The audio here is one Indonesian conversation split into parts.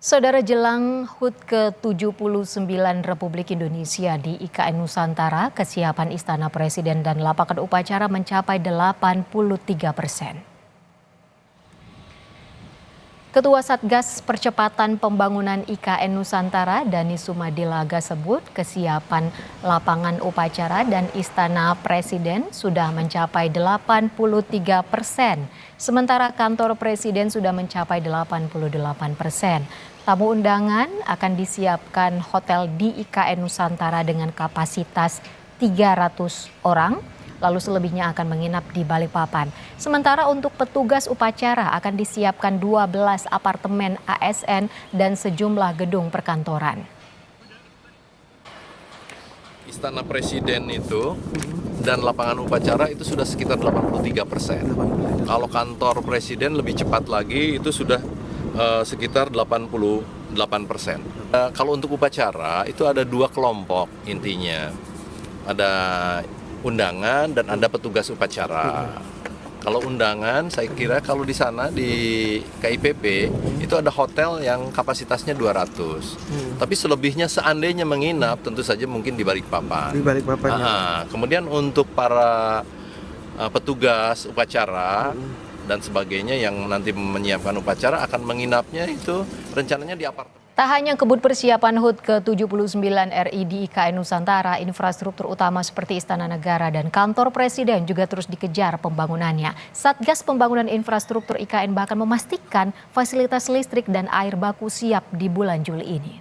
Saudara, jelang HUT ke-79 Republik Indonesia di IKN Nusantara, kesiapan Istana Presiden dan lapangan upacara mencapai 83%. Ketua Satgas Percepatan Pembangunan IKN Nusantara, Dani Sumadilaga, sebut kesiapan lapangan upacara dan Istana Presiden sudah mencapai 83%, sementara kantor Presiden sudah mencapai 88%. Tamu undangan akan disiapkan hotel di IKN Nusantara dengan kapasitas 300 orang. Lalu selebihnya akan menginap di Balikpapan. Sementara untuk petugas upacara akan disiapkan 12 apartemen ASN dan sejumlah gedung perkantoran. Istana Presiden itu dan lapangan upacara itu sudah sekitar 83%. Kalau kantor Presiden lebih cepat lagi itu sudah sekitar 88%. Kalau untuk upacara itu ada dua kelompok intinya. Ada undangan dan ada petugas upacara. Kalau undangan, saya kira kalau di sana di KIPP itu ada hotel yang kapasitasnya 200. Tapi selebihnya seandainya menginap tentu saja mungkin di Balikpapan. Di Balikpapan. Kemudian untuk para petugas upacara dan sebagainya yang nanti menyiapkan upacara akan menginapnya itu rencananya di apartemen. Tak hanya kebut persiapan HUT ke-79 RI di IKN Nusantara, infrastruktur utama seperti Istana Negara dan kantor Presiden juga terus dikejar pembangunannya. Satgas Pembangunan Infrastruktur IKN bahkan memastikan fasilitas listrik dan air baku siap di bulan Juli ini.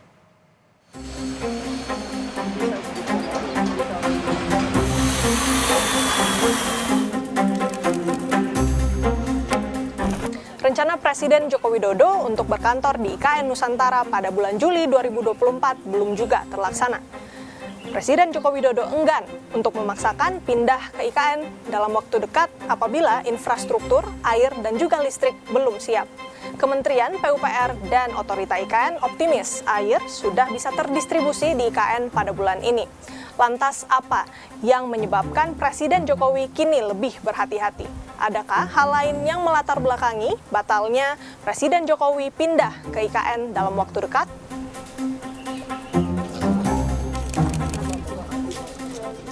Rencana Presiden Joko Widodo untuk berkantor di IKN Nusantara pada bulan Juli 2024 belum juga terlaksana. Presiden Joko Widodo enggan untuk memaksakan pindah ke IKN dalam waktu dekat apabila infrastruktur, air, dan juga listrik belum siap. Kementerian PUPR dan Otorita IKN optimis air sudah bisa terdistribusi di IKN pada bulan ini. Lantas apa yang menyebabkan Presiden Jokowi kini lebih berhati-hati? Adakah hal lain yang melatar belakangi batalnya Presiden Jokowi pindah ke IKN dalam waktu dekat?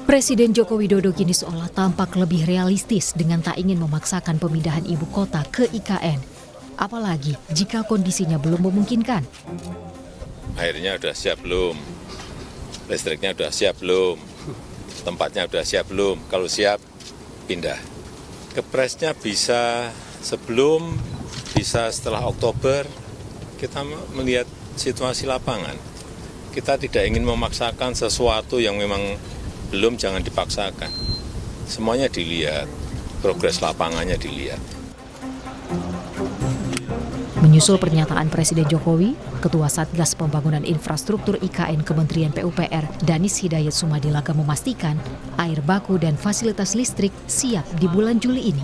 Presiden Joko Widodo kini seolah tampak lebih realistis dengan tak ingin memaksakan pemindahan ibu kota ke IKN. Apalagi jika kondisinya belum memungkinkan. Airnya sudah siap belum? Listriknya sudah siap belum? Tempatnya sudah siap belum? Kalau siap, pindah. Kepresnya bisa sebelum, bisa setelah Oktober. Kita melihat situasi lapangan. Kita tidak ingin memaksakan sesuatu yang memang belum, jangan dipaksakan. Semuanya dilihat, progres lapangannya dilihat. Menyusul pernyataan Presiden Jokowi, Ketua Satgas Pembangunan Infrastruktur IKN Kementerian PUPR, Danis Hidayat Sumadilaga, memastikan air baku dan fasilitas listrik siap di bulan Juli ini.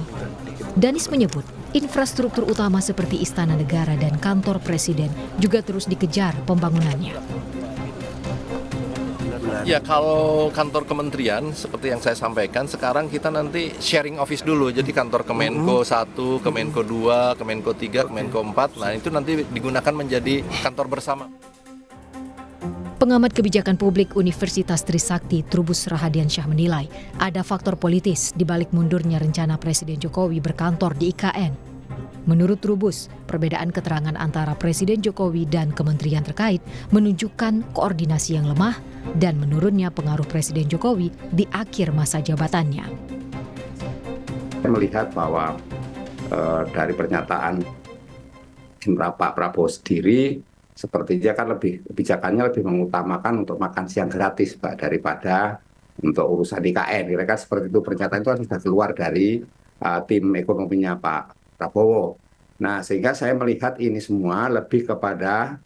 Danis menyebut infrastruktur utama seperti Istana Negara dan kantor Presiden juga terus dikejar pembangunannya. Ya, kalau kantor kementerian seperti yang saya sampaikan, sekarang kita nanti sharing office dulu. Jadi kantor Kemenko 1, Kemenko 2, Kemenko 3, Kemenko 4. Nah, itu nanti digunakan menjadi kantor bersama. Pengamat kebijakan publik Universitas Trisakti, Trubus Rahadiansyah, menilai ada faktor politis di balik mundurnya rencana Presiden Jokowi berkantor di IKN. Menurut Trubus, perbedaan keterangan antara Presiden Jokowi dan kementerian terkait menunjukkan koordinasi yang lemah dan menurunnya pengaruh Presiden Jokowi di akhir masa jabatannya. Saya melihat bahwa dari pernyataan Pak Prabowo sendiri, sepertinya kan kebijakannya lebih mengutamakan untuk makan siang gratis, Pak, daripada untuk urusan IKN. Kira-kira seperti itu, pernyataan itu kan sudah keluar dari tim ekonominya Pak Prabowo. Nah, sehingga saya melihat ini semua lebih kepada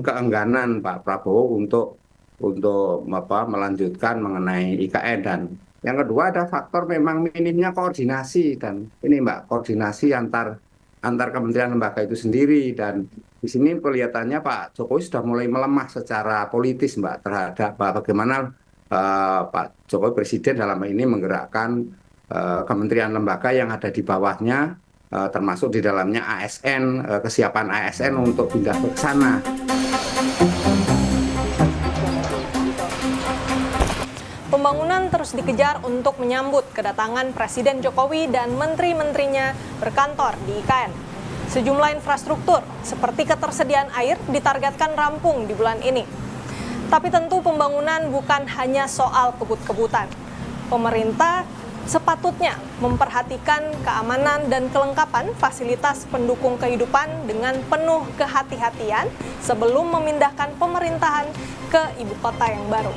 keengganan Pak Prabowo untuk melanjutkan mengenai IKN. Dan yang kedua ada faktor memang minimnya koordinasi, dan ini Mbak, koordinasi antar kementerian lembaga itu sendiri. Dan di sini kelihatannya Pak Jokowi sudah mulai melemah secara politis, Mbak, terhadap bagaimana Pak Jokowi Presiden dalam ini menggerakkan kementerian lembaga yang ada di bawahnya termasuk di dalamnya ASN, kesiapan ASN untuk pindah ke sana. Pembangunan terus dikejar untuk menyambut kedatangan Presiden Jokowi dan menteri-menterinya berkantor di IKN. Sejumlah infrastruktur seperti ketersediaan air ditargetkan rampung di bulan ini. Tapi tentu pembangunan bukan hanya soal kebut-kebutan. Pemerintah sepatutnya memperhatikan keamanan dan kelengkapan fasilitas pendukung kehidupan dengan penuh kehati-hatian sebelum memindahkan pemerintahan ke ibu kota yang baru.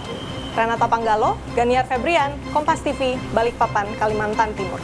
Renata Panggalo, Ganiar Febrian, Kompas TV, Balikpapan, Kalimantan Timur.